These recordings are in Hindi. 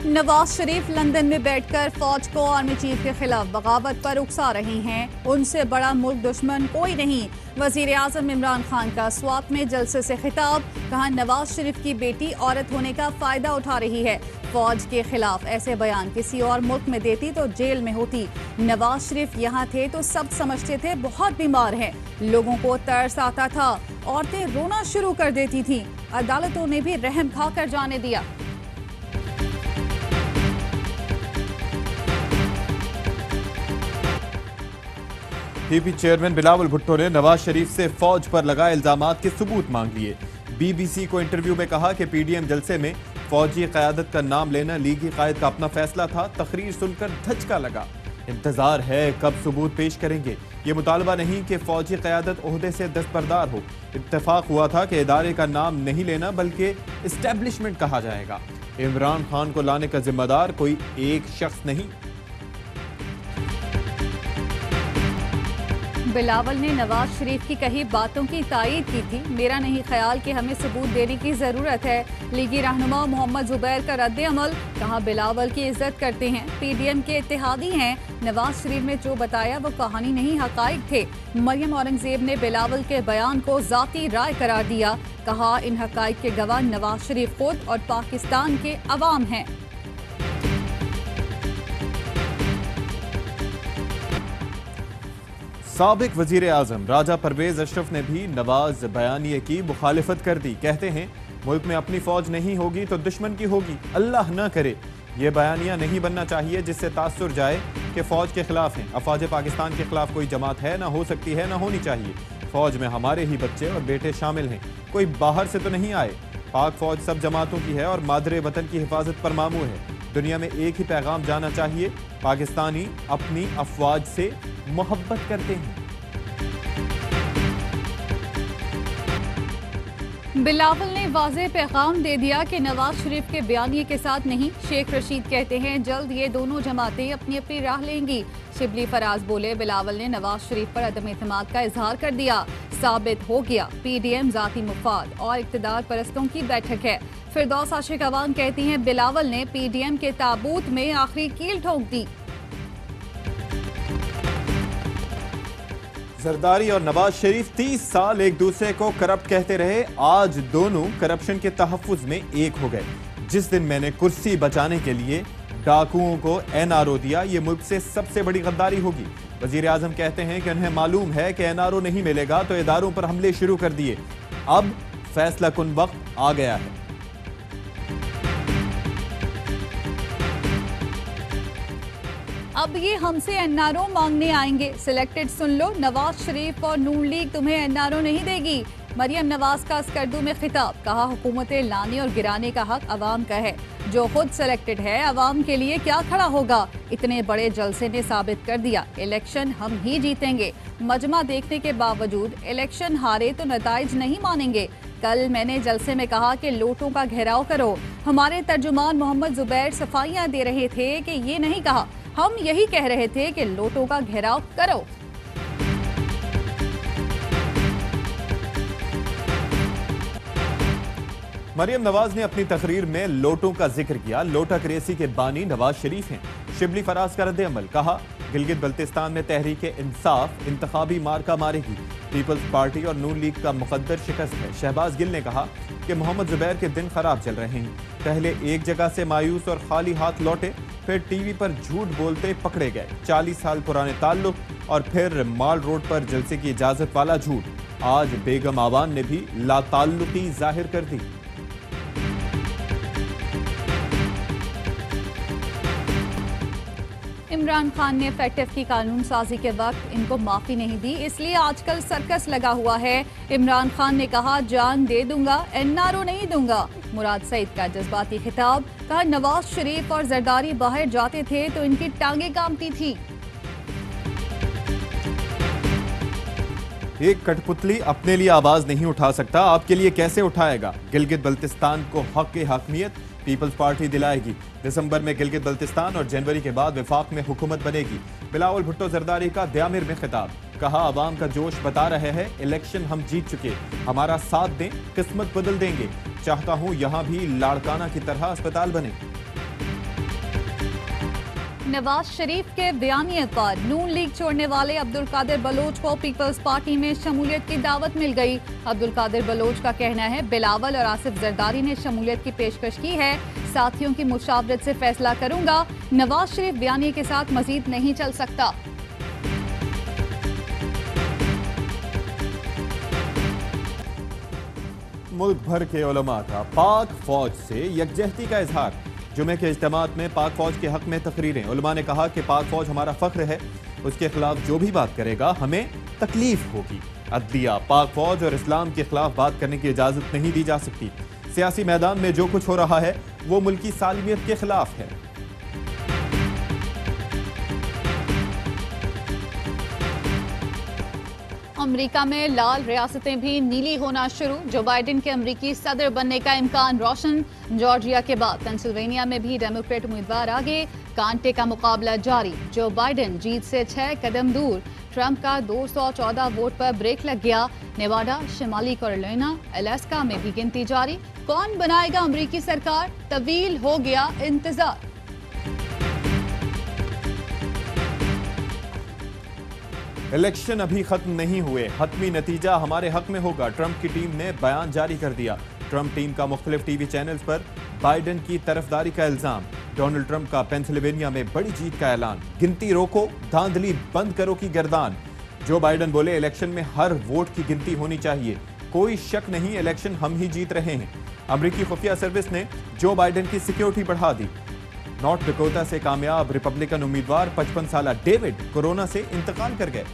नवाज शरीफ लंदन में बैठकर फौज को आर्मी चीफ के खिलाफ बगावत पर उकसा रही हैं। उनसे बड़ा मुल्क दुश्मन कोई नहीं। वजीर आजम इमरान खान का स्वात में जलसे से खिताब, कहा नवाज शरीफ की बेटी औरत होने का फायदा उठा रही है। फौज के खिलाफ ऐसे बयान किसी और मुल्क में देती तो जेल में होती। नवाज शरीफ यहाँ थे तो सब समझते थे बहुत बीमार हैं। लोगों को तरस आता था, औरतें रोना शुरू कर देती थीं। अदालतों ने भी रहम खाकर जाने दिया। पीपी चेयरमैन बिलावल भुट्टो ने नवाज शरीफ से फौज पर लगाए इल्जामात के सबूत मांग लिए। बीबीसी को इंटरव्यू में कहा कि पीडीएम जलसे में फौजी क़यादत का नाम लेना लीगी कायद का अपना फैसला था। तकरीर सुनकर धचका लगा। इंतजार है कब सबूत पेश करेंगे। ये मुतालबा नहीं कि फौजी क़यादत ओहदे से दस्तबरदार हो। इत्तेफाक हुआ था कि इदारे का नाम नहीं लेना बल्कि इस्टेब्लिशमेंट कहा जाएगा। इमरान खान को लाने का जिम्मेदार कोई एक शख्स नहीं। बिलावल ने नवाज शरीफ की कही बातों की तायीद की थी। मेरा नहीं ख्याल कि हमें सबूत देने की जरूरत है। लीगी रहनुमा मोहम्मद जुबैर का रद्द अमल, कहा बिलावल की इज्जत करते हैं, पीडीएम के इत्तेहादी हैं। नवाज शरीफ ने जो बताया वो कहानी नहीं हकाइक थे। मरियम औरंगजेब ने बिलावल के बयान को जाती राय करार दिया, कहा इन हकाइक के गवाह नवाज शरीफ खुद और पाकिस्तान के अवाम हैं। साबिक वजीर आजम राजा परवेज अशरफ ने भी नवाज बयानिए की मुखालिफत कर दी। कहते हैं मुल्क में अपनी फौज नहीं होगी तो दुश्मन की होगी। अल्लाह न करे ये बयानिया नहीं बनना चाहिए जिससे तासुर जाए कि फौज के खिलाफ हैं। अफवाज पाकिस्तान के खिलाफ कोई जमात है, ना हो सकती है, ना होनी चाहिए। फौज में हमारे ही बच्चे और बेटे शामिल हैं, कोई बाहर से तो नहीं आए। पाक फौज सब जमातों की है और मादरे वतन की हिफाजत पर मामूर है। दुनिया में एक ही पैगाम जाना चाहिए, पाकिस्तानी अपनी अफवाज से मोहब्बत करते हैं। बिलावल ने वाज़ेह पैगाम दे दिया कि नवाज शरीफ के बयानिए के साथ नहीं। शेख रशीद कहते हैं जल्द ये दोनों जमातें अपनी अपनी राह लेंगी। शिबली फराज बोले बिलावल ने नवाज शरीफ पर अदम एतमाद का इजहार कर दिया। साबित हो गया पीडीएम जाती मुफाद और इक़्तिदार परस्तों की बैठक है। फिरदौस आशिक अवान कहती हैं बिलावल ने पीडीएम के ताबूत में आखिरी कील ठोक दी। जरदारी और नवाज शरीफ 30 साल एक दूसरे को करप्ट कहते रहे। आज दोनों करप्शन के तहफ्फुज में एक हो गए। जिस दिन मैंने कुर्सी बचाने के लिए डाकुओं को एनआरओ दिया, ये मुल्क से सबसे बड़ी गद्दारी होगी। वजीर आजम कहते हैं कि उन्हें मालूम है कि एनआरओ नहीं मिलेगा तो इदारों पर हमले शुरू कर दिए। अब फैसला कुन वक्त आ गया है। अब ये हमसे एनआरओ मांगने आएंगे। सिलेक्टेड सुन लो, नवाज शरीफ और नून लीग तुम्हें एनआरओ नहीं देगी। मरियम नवाज का स्कर्दू में खिताब, कहा हुकूमतें लाने और गिराने का हक अवाम का है। जो खुद सिलेक्टेड है अवाम के लिए क्या खड़ा होगा। इतने बड़े जलसे ने साबित कर दिया इलेक्शन हम ही जीतेंगे। मजमा देखने के बावजूद इलेक्शन हारे तो नताइज नहीं मानेंगे। कल मैंने जलसे में कहा कि लोटों का घेराव करो। हमारे तर्जुमान मोहम्मद जुबैर सफाइयां दे रहे थे कि ये नहीं कहा, हम यही कह रहे थे कि लोटों का घेराव करो। मरियम नवाज ने अपनी तकरीर में लोटों का जिक्र किया। लोटक रेसी के बानी नवाज शरीफ हैं। शिबली फराज का रद्द अमल, कहा गिलगित बल्तिस्तान में तहरीक इंसाफ इंतखाबी मार्का मारेगी। पीपल्स पार्टी और नून लीग का मुकद्दर शिकस्त है। शहबाज गिल ने कहा कि मोहम्मद जुबैर के दिन खराब चल रहे हैं। पहले एक जगह से मायूस और खाली हाथ लौटे, फिर टीवी पर झूठ बोलते पकड़े गए। 40 साल पुराने ताल्लुक और फिर माल रोड पर जलसे की इजाजत वाला झूठ। आज बेगम आवान ने भी लाताल्लुकी जाहिर कर दी। इमरान खान ने फैक्टिव की कानून साजी के वक्त इनको माफी नहीं दी, इसलिए आजकल सर्कस लगा हुआ है। इमरान खान ने कहा जान दे दूंगा, एनआरओ नहीं दूंगा। मुराद सईद का जज्बाती खिताब, कहा नवाज शरीफ और जरदारी बाहर जाते थे तो इनकी टांगें कांपती थी। एक कठपुतली अपने लिए आवाज नहीं उठा सकता, आपके लिए कैसे उठाएगा। गिलगित बल्तिस्तान को हक की हकमियत पीपल्स पार्टी दिलाएगी। दिसंबर में गिलगित बल्तिस्तान और जनवरी के बाद विफाक में हुकूमत बनेगी। बिलावल भुट्टो जरदारी का द्यामिर में खिताब, कहा आवाम का जोश बता रहे हैं इलेक्शन हम जीत चुके, हमारा साथ दें, किस्मत बदल देंगे। चाहता हूं यहां भी लाड़काना की तरह अस्पताल बने। नवाज शरीफ के बयानिए पर नून लीग छोड़ने वाले अब्दुल कादिर बलोच को पीपल्स पार्टी में शमूलियत की दावत मिल गई। अब्दुल कादिर बलोच का कहना है बिलावल और आसिफ जरदारी ने शमूलियत की पेशकश की है, साथियों की मुशावरत से फैसला करूंगा। नवाज शरीफ बयानिए के साथ मजीद नहीं चल सकता। मुल्क भर के उलमा का पाक फौज से यकजहती का इजहार। जुमे के इज्तिमात में पाक फौज के हक में तकरीरें। उलमा ने कहा कि पाक फौज हमारा फख्र है, उसके खिलाफ जो भी बात करेगा हमें तकलीफ होगी। अदलिया, पाक फौज और इस्लाम के खिलाफ बात करने की इजाजत नहीं दी जा सकती। सियासी मैदान में जो कुछ हो रहा है वो मुल्की सालमियत के खिलाफ है। अमेरिका में लाल रियासतें भी नीली होना शुरू। जो बाइडेन के अमेरिकी सदर बनने का इम्कान रोशन। जॉर्जिया के बाद पेंसिल्वेनिया में भी डेमोक्रेट उम्मीदवार आगे। कांटे का मुकाबला जारी। जो बाइडेन जीत से 6 कदम दूर। ट्रंप का 214 वोट पर ब्रेक लग गया। नेवाडा, शिमाली कैरोलिना, अलास्का में भी गिनती जारी। कौन बनाएगा अमेरिकी सरकार? तवील हो गया इंतजार। इलेक्शन अभी खत्म नहीं हुए, हतमी नतीजा हमारे हक में होगा। ट्रंप की टीम ने बयान जारी कर दिया। ट्रंप टीम का मुख्तलिफ टीवी चैनल्स पर बाइडेन की तरफदारी का इल्जाम। डोनाल्ड ट्रंप का पेंसिल्वेनिया में बड़ी जीत का ऐलान। गिनती रोको, धांधली बंद करो की गर्दान। जो बाइडेन बोले इलेक्शन में हर वोट की गिनती होनी चाहिए। कोई शक नहीं, इलेक्शन हम ही जीत रहे हैं। अमेरिकी खुफिया सर्विस ने जो बाइडेन की सिक्योरिटी बढ़ा दी। नॉर्थ डकोटा से कामयाब रिपब्लिकन उम्मीदवार 55 साला डेविड कोरोना से इंतकाल कर गए।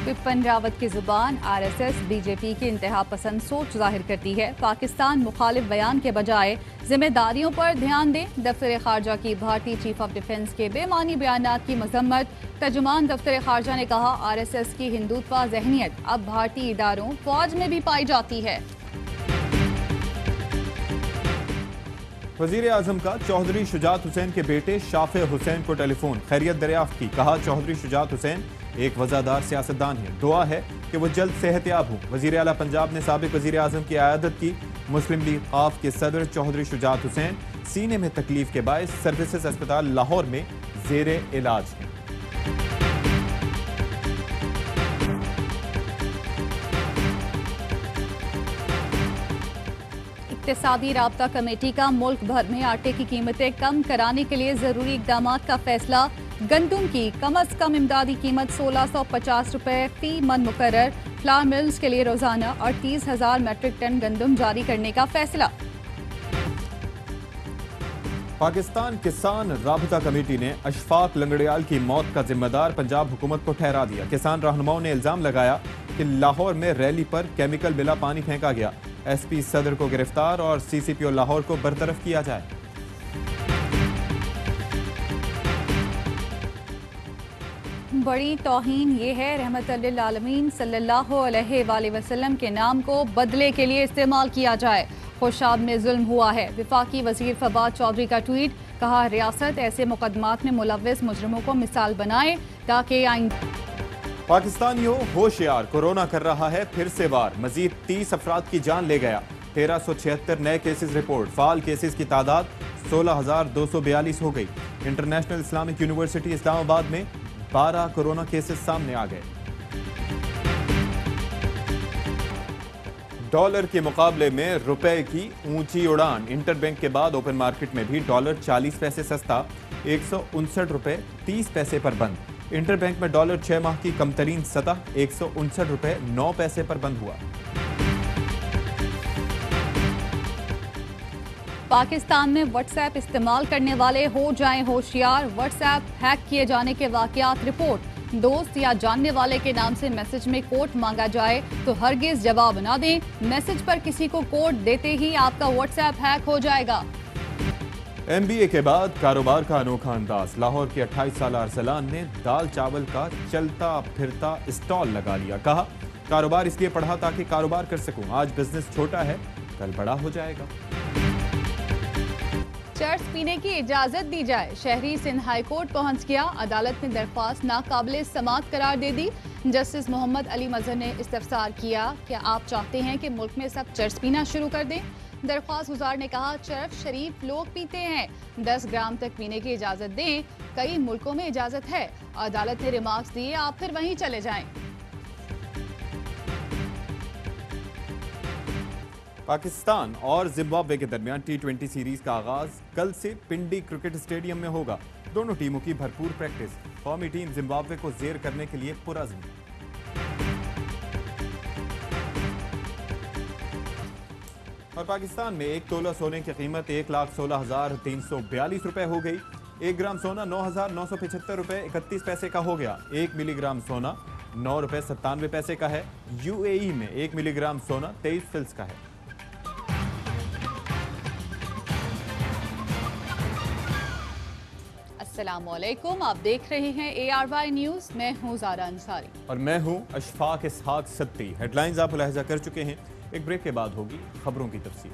बिपिन रावत की जुबान आरएसएस बीजेपी की इंतहा पसंद सोच जाहिर करती है। पाकिस्तान मुखालिफ बयान के बजाय जिम्मेदारियों पर ध्यान दें। दफ्तर खारजा की भारतीय चीफ ऑफ डिफेंस के बेमानी बयानात की मजम्मत। तर्जुमान दफ्तर खारजा ने कहा आरएसएस की हिंदुत्व जहनियत अब भारतीय इदारों फौज में भी पाई जाती है। वजीर आजम का चौधरी शुजात हुसैन के बेटे शाफे हुसैन को टेलीफोन, खैरियत दरियाफ्त की। कहा चौधरी शुजात हुसैन एक वजादार सियासतदान है, दुआ है कि वो जल्द सेहतियाब हो। वजीर आला पंजाब ने साबिक वजीर आजम की आयादत की। मुस्लिम लीग काफ के सदर चौधरी शुजात हुसैन सीने में तकलीफ के बायस सर्विसेज अस्पताल लाहौर में जेरे इलाज हैं। इक्तिसादी राब्ता कमेटी का मुल्क भर में आटे की कीमतें कम कराने के लिए जरूरी इकदाम का फैसला। गंदुम की कम अज कम इमदादी कीमत 1650 रुपए फी मन मुकर्रर। फ्लावर मिल्स के लिए रोजाना 38,000 मेट्रिक टन गंदुम जारी करने का फैसला। पाकिस्तान किसान राबता कमेटी ने अशफाक लंगड़ियाल की मौत का जिम्मेदार पंजाब हुकूमत को ठहरा दिया। किसान रहनुमाओं ने इल्जाम लगाया कि लाहौर में रैली पर केमिकल मिला पानी फेंका गया। एसपी सदर को गिरफ्तार और सीसीपीओ लाहौर को बरतरफ किया जाए। बड़ी तौहीन ये है रहमतुल्लिल आलमीन सल्लल्लाहु अलैहि वसल्लम के नाम को बदले के लिए इस्तेमाल किया जाए। खुशाब में जुल्म हुआ है। वफाकी वजीर फवाद चौधरी का ट्वीट। कहा रियासत ऐसे मुकदमात में मुलव्विस मुजरिमों को मिसाल बनाए ताकि आइंदा। पाकिस्तानियों होशियार, कोरोना कर रहा है फिर से वार। मजीद 30 अफराद की जान ले गया। 1376 नए केसेस रिपोर्ट। फाल केसेस की तादाद 16,242 हो गई। इंटरनेशनल इस्लामिक यूनिवर्सिटी इस्लामाबाद में 12 कोरोना केसेस सामने आ गए। डॉलर के मुकाबले में रुपए की ऊंची उड़ान। इंटरबैंक के बाद ओपन मार्केट में भी डॉलर 40 पैसे सस्ता, 159 रुपए 30 पैसे पर बंद। इंटरबैंक में डॉलर 6 माह की कमतरीन सतह 159 रुपए 9 पैसे पर बंद हुआ। पाकिस्तान में व्हाट्सएप इस्तेमाल करने वाले हो जाएं होशियार। व्हाट्सएप हैक किए जाने के वाकयात रिपोर्ट। दोस्त या जानने वाले के नाम से मैसेज में कोड मांगा जाए तो हरगिज जवाब ना दें। मैसेज पर किसी को कोड देते ही आपका व्हाट्सएप हैक हो जाएगा। MBA के बाद कारोबार का अनोखा अंदाज। लाहौर के 28 साल अरसलान ने दाल चावल का चलता फिरता स्टॉल लगा लिया। कहा कारोबार इसलिए पढ़ा ताकि कारोबार कर सकूं। आज बिजनेस छोटा है, कल बड़ा हो जाएगा। चर्च पीने की इजाजत दी जाए। शहरी सिंध हाई कोर्ट पहुंच गया। अदालत ने दरख्वास्त नाकाबिले समात करार दे दी। जस्टिस मोहम्मद अली मजहर ने इस्तफसार किया, क्या आप चाहते हैं कि मुल्क में सब चर्स पीना शुरू कर दें? दरख्वास्त गुजार ने कहा, चरस शरीफ लोग पीते हैं, 10 ग्राम तक पीने की इजाजत दें, कई मुल्कों में इजाजत है। अदालत ने रिमार्क्स दिए, आप फिर वहीं चले जाएं। पाकिस्तान और जिम्बाब्वे के दरमियान T20 सीरीज का आगाज कल से पिंडी क्रिकेट स्टेडियम में होगा। दोनों टीमों की भरपूर प्रैक्टिस। कौमी टीम जिम्बाब्वे को जेर करने के लिए पुरअज़्म। और पाकिस्तान में 1 तोला सोने की कीमत 1,16,342 रुपए हो गई। 1 ग्राम सोना 9,975 रुपए 31 पैसे का हो गया। 1 मिलीग्राम सोना 9 रुपए 97 पैसे का है। UAE में 1 मिलीग्राम सोना 23 फिल्स का है। अस्सलामुअलैकुम, आप देख रहे हैं ARY न्यूज़। मैं हूं ज़ारा अंसारी और मैं हूं अशफाक इसहाक सत्ती। हेडलाइंस आप मुलाहिजा कर चुके हैं। एक ब्रेक के बाद होगी खबरों की तफसील।